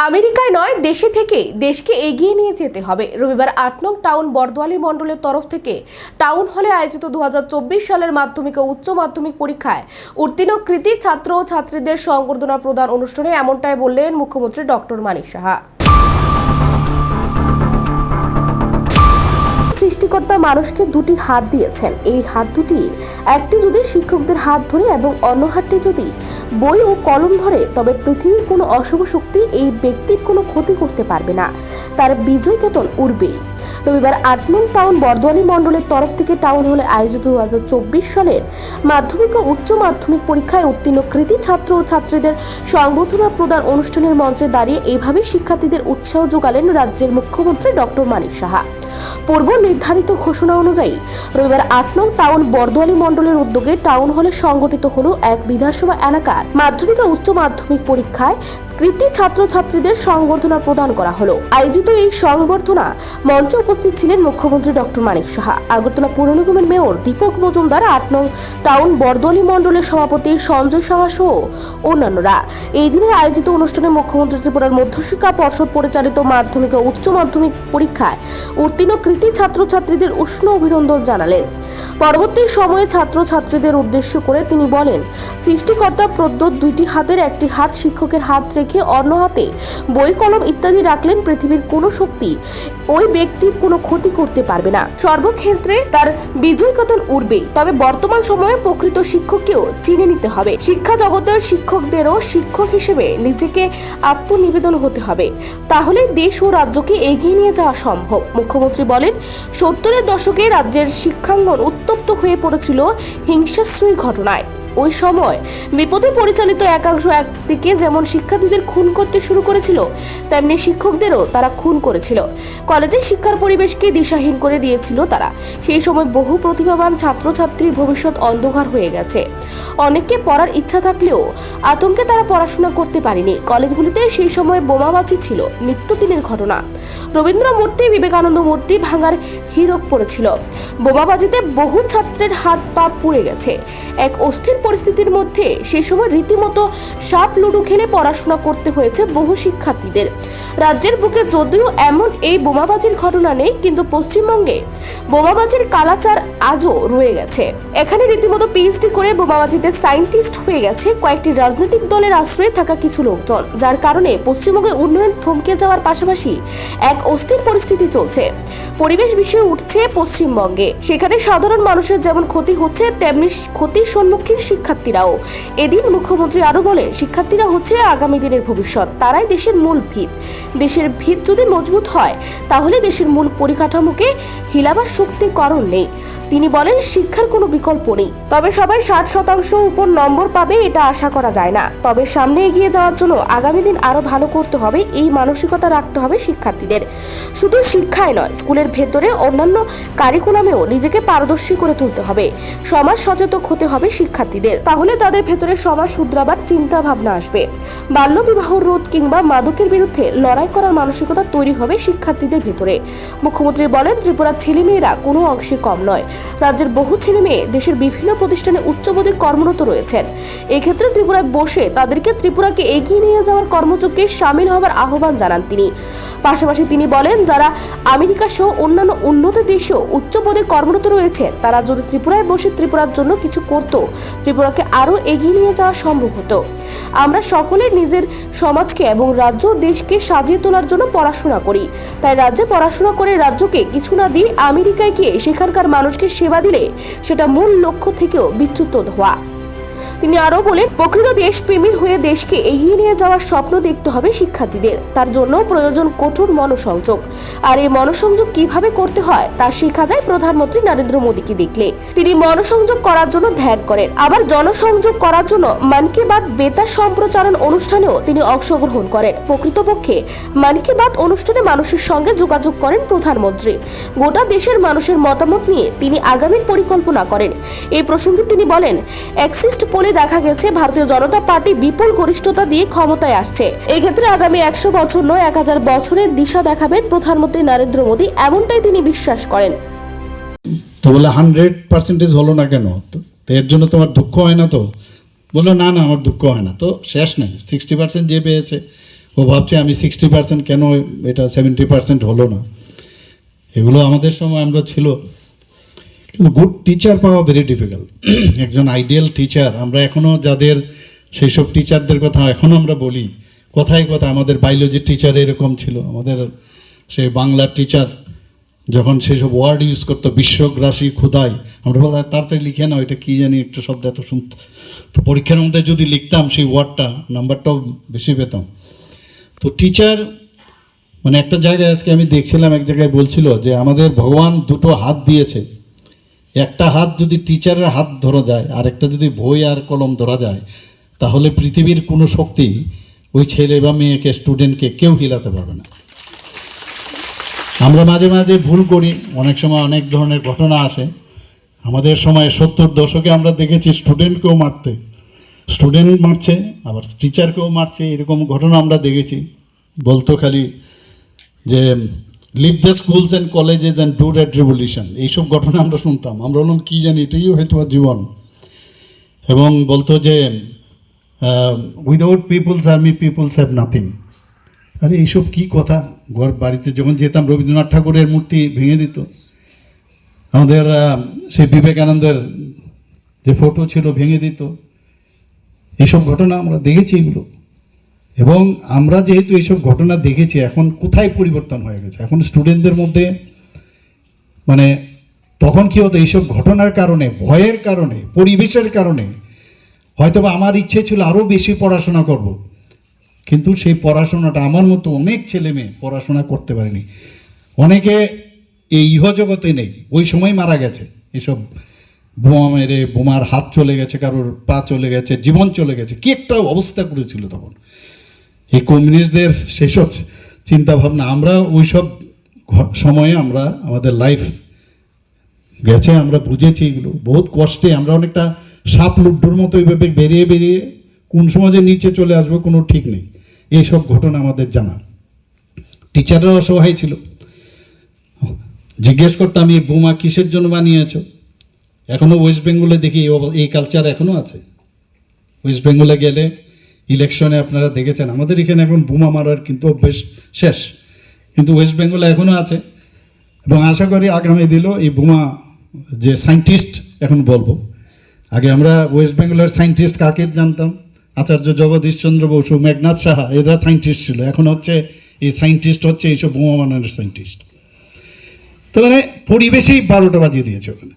আমেরিকায় নয়, দেশে থেকে দেশকে এগিয়ে নিয়ে যেতে হবে। রবিবার ৮ নং টাউন বরদোয়ালি মণ্ডলের তরফ থেকে টাউন হলে আয়োজিত ২০২৪ সালের মাধ্যমিক ও উচ্চ মাধ্যমিক পরীক্ষায় উত্তীর্ণ কৃতী ছাত্র ও ছাত্রীদের সংবর্ধনা প্রদান অনুষ্ঠানে এমনটাই বললেন মুখ্যমন্ত্রী ডক্টর মানিক সাহা। সৃষ্টিকর্তা মানুষকে দুটি হাত দিয়েছেন। এই হাত দুটি একটি যদি শিক্ষকদের হাত ধরে এবং অন্য হাতটি যদি বই ও কলম ধরে, তবে পৃথিবীর কোনো অশুভ শক্তি এই ব্যক্তির কোনো ক্ষতি করতে পারবে না, তার বিজয় কেতন উড়বেই। রবিবার ৮ নং টাউন বরদোয়ালি মণ্ডলের তরফ থেকে টাউন হলে আয়োজিত ২০২৪ সালের মাধ্যমিক ও উচ্চ মাধ্যমিক পরীক্ষায় উত্তীর্ণ কৃতী ছাত্র ও ছাত্রীদের সংবর্ধনা প্রদান অনুষ্ঠানের মঞ্চে দাঁড়িয়ে এইভাবে শিক্ষার্থীদের উৎসাহ যোগালেন রাজ্যের মুখ্যমন্ত্রী ডক্টর মানিক সাহা। পূর্ব নির্ধারিত ঘোষণা অনুযায়ী রবিবার ৮ নং টাউন বরদোয়ালি মণ্ডলের উদ্যোগে টাউন হলে সংগঠিত হলো এক বিধানসভা এলাকার মাধ্যমিক ও উচ্চ মাধ্যমিক পরীক্ষায় কৃতী ছাত্রছাত্রীদের সংবর্ধনা প্রদান করা হলো। আয়োজিত এই সংবর্ধনা মঞ্চে উপস্থিত ছিলেন মুখ্যমন্ত্রী ডক্টর মানিক সাহা, আগরতলা পৌর নিগমের মেয়র দীপক মজুমদার, ৮ নং টাউন বরদোয়ালি মণ্ডলের সভাপতি সঞ্জয় সাহা সহ অন্যান্যরা। এই দিনের আয়োজিত অনুষ্ঠানে মুখ্যমন্ত্রী ত্রিপুরার মধ্যশিক্ষা পর্ষদ পরিচালিত মাধ্যমিক ও উচ্চ মাধ্যমিক পরীক্ষায় উত্তীর্ণ কৃতী ছাত্রছাত্রীদের উষ্ণ অভিনন্দন জানালেন। পরবর্তী সময়ে ছাত্রছাত্রীদের উদ্দেশ্য করে তিনি বলেন, সৃষ্টিকর্তা প্রদত্ত দুইটি হাতের একটি হাত শিক্ষকের হাত রেখে অন্য হাতে বই কলম ইত্যাদি রাখলেন। পৃথিবীর কোনো শক্তি ওই ব্যক্তির কোনো ক্ষতি করতে পারবে না, সর্বক্ষেত্রে তার বিজয় কেতন উড়বেই। তবে বর্তমান সময়ে প্রকৃত শিক্ষককেও চিনে নিতে হবে। শিক্ষা জগতের শিক্ষকদেরও শিক্ষক হিসেবে নিজেকে আত্মনিবেদন হতে হবে, তাহলে দেশ ও রাজ্যকে এগিয়ে নিয়ে যাওয়া সম্ভব। মুখ্যমন্ত্রী বলেন, ৭০-এর দশকে রাজ্যের শিক্ষাঙ্গন উত্তপ্ত হয়ে পড়েছিল হিংসাশ্রয়ী ঘটনায়। ওই সময় বিপদে পরিচালিত একাংশ একদিকে যেমন শিক্ষার্থীদের খুন করতে শুরু করেছিল, তেমনি শিক্ষকদেরও তারা খুন করেছিল। কলেজের শিক্ষার পরিবেশকে দিশাহীন করে দিয়েছিল তারা। সেই সময় বহু প্রতিভাবান ছাত্রছাত্রীর ভবিষ্যৎ অন্ধকার হয়ে গেছে। অনেককে পড়ার ইচ্ছা থাকলেও আতঙ্কে তারা পড়াশোনা করতে পারেনি। কলেজগুলিতে সেই সময় বোমাবাজি ছিল নিত্যদিনের ঘটনা। রবীন্দ্র মূর্তি, বিবেকানন্দ মূর্তি ভাঙার হিড়ক পড়েছিল। বোমাবাজিতে বহু ছাত্রের হাত পা পুড়ে গেছে। এক অস্থির পরিস্থিতির মধ্যে সেই সময় রীতিমতো সাপ লুডু খেলে পড়াশোনা করতে হয়েছে বহু শিক্ষার্থীদের। রাজ্যের বুকে যদিও এমন এই বোমাবাজির ঘটনা নেই, কিন্তু পশ্চিমবঙ্গে বোমাবাজির কালাচার আজও রয়ে গেছে। এখানে রীতিমতো পিএইচডি করে বোমাবাজিতে সায়েন্টিস্ট হয়ে গেছে কয়েকটি রাজনৈতিক দলের আশ্রয়ে থাকা কিছু লোকজন, যার কারণে পশ্চিমবঙ্গে উন্নয়ন থমকে যাওয়ার পাশাপাশি এক অস্থির পরিস্থিতি চলছে। পরিবেশ বিষয়ে উঠছে পশ্চিমবঙ্গে। সেখানে সাধারণ মানুষের যেমন ক্ষতি হচ্ছে, তেমনি ক্ষতির সম্মুখীন শিক্ষার্থীরাও। এদিন মুখ্যমন্ত্রী আরো বলেন, শিক্ষার্থীরা হচ্ছে আগামী দিনের ভবিষ্যৎ, তারাই দেশের মূল ভিত। দেশের ভিত যদি মজবুত হয়, তাহলে দেশের মূল পরিকাঠামোকে হিলাবার শক্তি কারণ নেই। তিনি বলেন, শিক্ষার কোনো বিকল্প নেই, তবে সবাই ৬০% উপর নম্বর পাবে এটা আশা করা যায় না। তবে সামনে এগিয়ে যাওয়ার জন্য আগামী দিন আরো ভালো করতে হবে, এই মানসিকতা রাখতে হবে শিক্ষার্থীদের। শুধু শিক্ষায় নয়, স্কুলের ভেতরে অন্যান্য কারিকুলামেও নিজেকে পারদর্শী করে তুলতে হবে। সমাজ সচেতন হতে হবে শিক্ষার্থীদের, তাহলে তাদের ভেতরে সমাজ শুধরাবার চিন্তা ভাবনা আসবে। বাল্য বিবাহ রোধ কিংবা মাদকের বিরুদ্ধে লড়াই করার মানসিকতা তৈরি হবে শিক্ষার্থীদের ভেতরে। মুখ্যমন্ত্রী বলেন, ত্রিপুরার ছেলেমেয়েরা কোনো অংশে কম নয়। রাজ্যের বহু ছেলে মেয়ে দেশের বিভিন্ন প্রতিষ্ঠানে উচ্চ পদে কর্মরত রয়েছেন। এক্ষেত্রে ত্রিপুরায় বসে তাদেরকে ত্রিপুরাকে এগিয়ে নিয়ে যাওয়ার কর্মযজ্ঞে সামিল হওয়ার আহ্বান জানান তিনি। পাশাপাশি তিনি বলেন, যারা আমেরিকা সহ অন্যান্য উন্নত দেশেও উচ্চ পদে কর্মরত রয়েছেন, তারা যদি ত্রিপুরায় বসে ত্রিপুরার জন্য কিছু করত, ত্রিপুরাকে আরো এগিয়ে নিয়ে যাওয়া সম্ভব হতো। আমরা সকলে নিজের সমাজকে এবং রাজ্য দেশকে সাজিয়ে তোলার জন্য পড়াশোনা করি। তাই রাজ্যে পড়াশোনা করে রাজ্যকে কিছু না দিয়ে আমেরিকায় গিয়ে সেখানকার মানুষকে সেবা দিলে সেটা মূল লক্ষ্য থেকেও বিচ্যুত হওয়া। তিনি আরো বলেন, প্রকৃত দেশপ্রেমী হয়ে দেশকে এগিয়ে নিয়ে যাওয়ার স্বপ্ন দেখতে হবে শিক্ষার্থীদের। তার জন্য প্রয়োজন কঠোর মনোসংযোগ। আর এই মনোসংযোগ কিভাবে করতে হয় তা শেখা যায় প্রধানমন্ত্রী নরেন্দ্র মোদীকে দেখলে। তিনি মনোসংযোগ করার জন্য ধ্যান করেন, আবার জনসংযোগ করার জন্য মন কি বাত বেতার সম্প্রচারণ অনুষ্ঠানেও তিনি অংশগ্রহণ করেন। প্রকৃতপক্ষে মন কি বাত অনুষ্ঠানে মানুষের সঙ্গে যোগাযোগ করেন প্রধানমন্ত্রী। গোটা দেশের মানুষের মতামত নিয়ে তিনি আগামীর পরিকল্পনা করেন। এই প্রসঙ্গে তিনি বলেন, এক্সিস্ট পোলে দেখা গেছে ভারতীয় জনতা পার্টি বিপুল গরিষ্ঠতা দিয়ে ক্ষমতায় আসছে। এই ক্ষেত্রে আগামী ১০০ বছর নয়, ১০০০ বছরের দিশা দেখাবেন প্রধানমন্ত্রী নরেন্দ্র মোদী, এমনটাই তিনি বিশ্বাস করেন। তো বলে 100% হলো না কেন? তো এর জন্য তোমার দুঃখ হয় না? তো বললো না না, আমার দুঃখ হয় না। তো শেষ নাই, 60% যে পেয়েছে ও ভাবছে আমি 60% কেন এটা 70% হলো না। এগুলো আমাদের সময় আমরা ছিল, কিন্তু গুড টিচার পাওয়া ভেরি ডিফিকাল্ট। একজন আইডিয়াল টিচার, আমরা এখনও যাদের সেই সব টিচারদের কথা এখনও আমরা বলি, কথায় কথা আমাদের বায়োলজির টিচার এরকম ছিল, আমাদের সেই বাংলার টিচার যখন সেসব ওয়ার্ড ইউজ করতো, বিশ্বগ্রাসী ক্ষুধায়, আমরা বলতাম তাড়াতাড়ি লিখে না, ওইটা কী জানি একটু শব্দ এত শুনত, তো পরীক্ষার মধ্যে যদি লিখতাম সেই ওয়ার্ডটা, নাম্বারটাও বেশি পেতাম। তো টিচার মানে একটা জায়গায় আজকে আমি দেখছিলাম, এক জায়গায় বলছিল যে আমাদের ভগবান দুটো হাত দিয়েছে, একটা হাত যদি টিচারের হাত ধরা যায়, আর একটা যদি বই আর কলম ধরা যায়, তাহলে পৃথিবীর কোনো শক্তি ওই ছেলে বা মেয়েকে, স্টুডেন্টকে কেউ হিলাতে পারবে না। আমরা মাঝে মাঝে ভুল করি, অনেক সময় অনেক ধরনের ঘটনা আসে। আমাদের সময় 70 দশকে আমরা দেখেছি স্টুডেন্টকেও মারতে, স্টুডেন্ট মারছে আবার টিচারকেও মারছে, এরকম ঘটনা আমরা দেখেছি। বলতো খালি যে leave the schools and colleges and do that revolution, এইসব ঘটনা আমরা শুনতাম। আমরা বললাম কী জানি, এটাই হয়তো জীবন। এবং বলতো যে without people's army peoples have nothing. আরে এইসব কী কথা! ঘর বাড়িতে যখন যেতাম, রবীন্দ্রনাথ ঠাকুরের মূর্তি ভেঙে দিত, আমাদের সেই বিবেকানন্দের যে ফটো ছিল ভেঙে দিত। এইসব ঘটনা আমরা দেখেছি এগুলো। এবং আমরা যেহেতু এইসব ঘটনা দেখেছি, এখন কোথায় পরিবর্তন হয়ে গেছে, এখন স্টুডেন্টদের মধ্যে মানে তখন কী হতো, এইসব ঘটনার কারণে, ভয়ের কারণে, পরিবেশের কারণে হয়তো বা আমার ইচ্ছে ছিল আরও বেশি পড়াশোনা করব, কিন্তু সেই পড়াশোনাটা আমার মতো অনেক ছেলে মেয়ে পড়াশোনা করতে পারেনি। অনেকে এই ইহজগতে নেই, ওই সময় মারা গেছে। এসব বোমা মেরে, বোমার হাত চলে গেছে, কারোর পা চলে গেছে, জীবন চলে গেছে, কী একটা অবস্থা করেছিল তখন এই কমিউনিস্টদের সেসব চিন্তাভাবনা। আমরা ওই সব সময়ে আমরা আমাদের লাইফ গেছে, আমরা বুঝেছি এগুলো বহুত কষ্টে। আমরা অনেকটা সাপ লুড্ডুর মতো এইভাবে বেরিয়ে বেরিয়ে কোন সময় যে নিচে চলে আসবো কোনো ঠিক নেই। এইসব ঘটনা আমাদের জানা। টিচাররা অসহায় ছিল, জিজ্ঞেস করতাম এই বোমা কিসের জন্য বানিয়েছো? এখনও ওয়েস্ট বেঙ্গলে দেখি এই কালচার এখনও আছে। ওয়েস্ট বেঙ্গলে গেলে ইলেকশনে আপনারা দেখেছেন, আমাদের এখানে এখন বোমা মারার কিন্তু অভ্যেস শেষ, কিন্তু ওয়েস্ট বেঙ্গলে এখনও আছে। এবং আশা করি আগামী দিনও এই বোমা যে সায়েন্টিস্ট, এখন বলবো, আগে আমরা ওয়েস্ট বেঙ্গলের সায়েন্টিস্ট কাকে জানতাম? আচার্য জগদীশচন্দ্র বসু, মেঘনাথ সাহা, এরা সায়েন্টিস্ট ছিল। এখন হচ্ছে এই সায়েন্টিস্ট হচ্ছে এইসব বোমা বানানোর সায়েন্টিস্ট। তো মানে পরিবেশেই 12টা বাজিয়ে দিয়েছে ওখানে।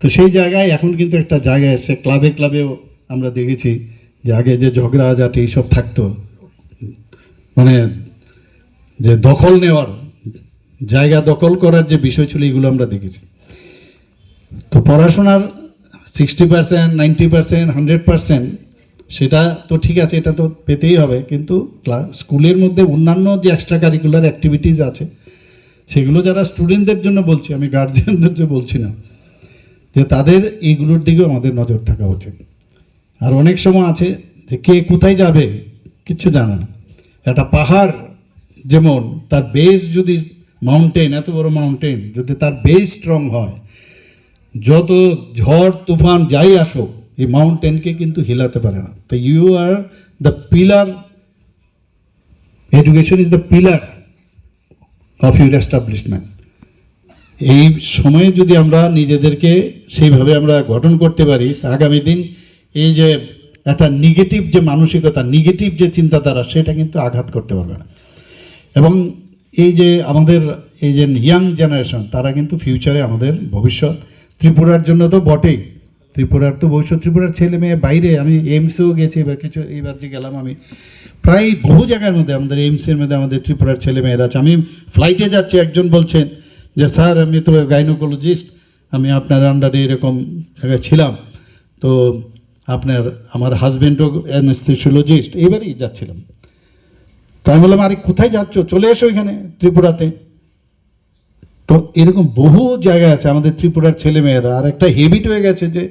তো সেই জায়গায় এখন কিন্তু একটা জায়গায় এসে ক্লাবে ক্লাবেও আমরা দেখেছি যে আগে যে ঝগড়াঝাটি এইসব থাকতো, মানে যে দখল নেওয়ার, জায়গা দখল করার যে বিষয় ছিল, এগুলো আমরা দেখেছি। তো পড়াশোনার 60%, 90%, 100% সেটা তো ঠিক আছে, এটা তো পেতেই হবে, কিন্তু স্কুলের মধ্যে অন্যান্য যে এক্সট্রা কারিকুলার অ্যাক্টিভিটিস আছে, সেগুলো যারা স্টুডেন্টদের জন্য বলছি, আমি গার্জিয়ানদের জন্য বলছি না, যে তাদের এইগুলোর দিকেও আমাদের নজর থাকা উচিত। আর অনেক সময় আছে যে কে কোথায় যাবে কিচ্ছু জানে না। একটা পাহাড় যেমন তার বেস যদি মাউন্টেন, এত বড় মাউন্টেন, যদি তার বেস স্ট্রং হয়, যত ঝড় তুফান যাই আসুক, এই মাউন্টেনকে কিন্তু হিলাতে পারে না। তো you are the pillar, education is the pillar of your establishment. এই সময়ে যদি আমরা নিজেদেরকে সেইভাবে আমরা গঠন করতে পারি, আগামী দিন এই যে একটা নেগেটিভ যে মানসিকতা, নেগেটিভ যে চিন্তাধারা, সেটা কিন্তু আঘাত করতে পারবে না। এবং এই যে আমাদের এই যে ইয়াং জেনারেশন, তারা কিন্তু ফিউচারে আমাদের ভবিষ্যৎ। ত্রিপুরার জন্য তো বটেই, ত্রিপুরার তো ভবিষ্যৎ। ত্রিপুরার ছেলে মেয়ে বাইরে, আমি এইমসেও গেছি এবার, এইবার যে গেলাম আমি, প্রায় বহু জায়গার মধ্যে আমাদের এইমসের মধ্যে আমাদের ত্রিপুরার ছেলে মেয়েরা আছে। আমি ফ্লাইটে যাচ্ছি, একজন বলছেন যে স্যার আমি তো গাইনোকোলজিস্ট, আমি আপনার আন্ডারে এরকম জায়গায় ছিলাম, তো আমার হাজব্যান্ডও অ্যানেস্থেসিওলজিস্ট, এইবারই যাচ্ছিলাম। তো আমি বললাম আরে কোথায় যাচ্ছ, চলে এসো এখানে ত্রিপুরাতে। তো এরকম বহু জায়গা আছে আমাদের ত্রিপুরার ছেলেমেয়েরা। আর একটা হেবিট হয়ে গেছে যে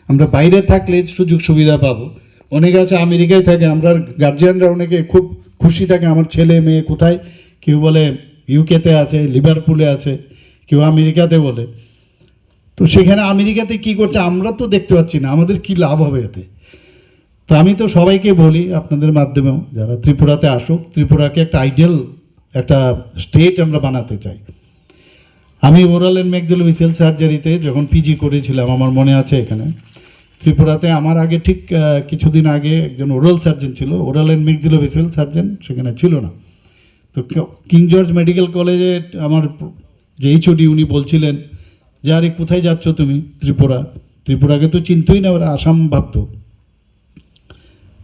আমরা বাইরে থাকলে সুযোগ সুবিধা পাবো। অনেকে আছে আমেরিকায় থাকে, আমরা গার্জিয়ানরা অনেকে খুব খুশি থাকে আমার ছেলে মেয়ে কোথায়, কেউ বলে ইউকেতে আছে, লিভারপুলে আছে, কেউ আমেরিকাতে বলে। তো সেখানে আমেরিকাতে কি করছে আমরা তো দেখতে পাচ্ছি না, আমাদের কি লাভ হবে এতে? তো আমি তো সবাইকে বলি আপনাদের মাধ্যমেও, যারা ত্রিপুরাতে আসুক, ত্রিপুরাকে একটা আইডিয়াল একটা স্টেট আমরা বানাতে চাই। আমি ওরাল অ্যান্ড ম্যাক্সিলোফেসিয়াল সার্জারিতে যখন পিজি করেছিলাম, আমার মনে আছে এখানে ত্রিপুরাতে আমার আগে ঠিক কিছুদিন আগে একজন ওরাল সার্জন ছিল, ওরাল অ্যান্ড ম্যাক্সিলোফেসিয়াল সার্জন সেখানে ছিল না। তো কিং জর্জ মেডিকেল কলেজে আমার যে এইচওডি উনি বলছিলেন যে আরে কোথায় যাচ্ছ তুমি? ত্রিপুরাকে তো চিনতই না, ওরা আসাম ভাবতো।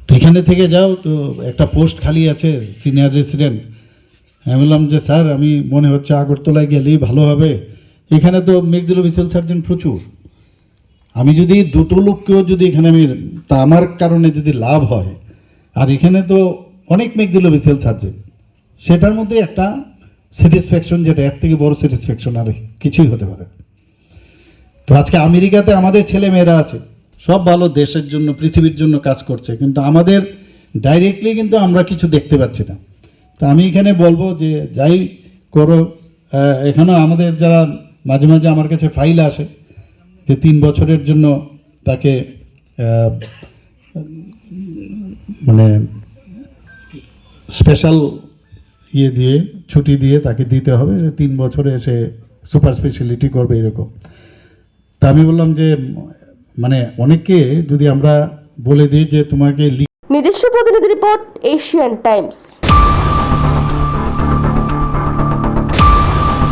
তো এখানে থেকে যাও, তো একটা পোস্ট খালি আছে সিনিয়র রেসিডেন্ট। আমি বললাম যে স্যার, আমি মনে হচ্ছে আগরতলায় গেলেই ভালো হবে, এখানে তো ম্যাক্সিলোফেসিয়াল সার্জন প্রচুর। আমি যদি দুটো লোককেও যদি এখানে তা আমার কারণে যদি লাভ হয়, আর এখানে তো অনেক ম্যাক্সিলোফেসিয়াল সার্জন, সেটার মধ্যে একটা স্যাটিসফ্যাকশন, যেটা এর থেকে বড় স্যাটিসফ্যাকশন আর কিছুই হতে পারে। তো আজকে আমেরিকাতে আমাদের ছেলে মেয়েরা আছে, সব ভালো, দেশের জন্য পৃথিবীর জন্য কাজ করছে, কিন্তু আমাদের ডাইরেক্টলি কিন্তু আমরা কিছু দেখতে পাচ্ছি না। তা আমি এখানে বলবো যে যাই করো, এখানেও আমাদের যারা মাঝে মাঝে আমার কাছে ফাইল আসে যে 3 বছরের জন্য তাকে মানে স্পেশাল ইয়ে দিয়ে ছুটি দিয়ে তাকে দিতে হবে, যে 3 বছরে সে সুপার স্পেশালিটি করবে এরকম। তা আমি বললাম যে মানে অনেককে যদি আমরা বলে দিই যে তোমাকে নিজস্ব প্রতিনিধি রিপোর্ট, এশিয়ান টাইমস।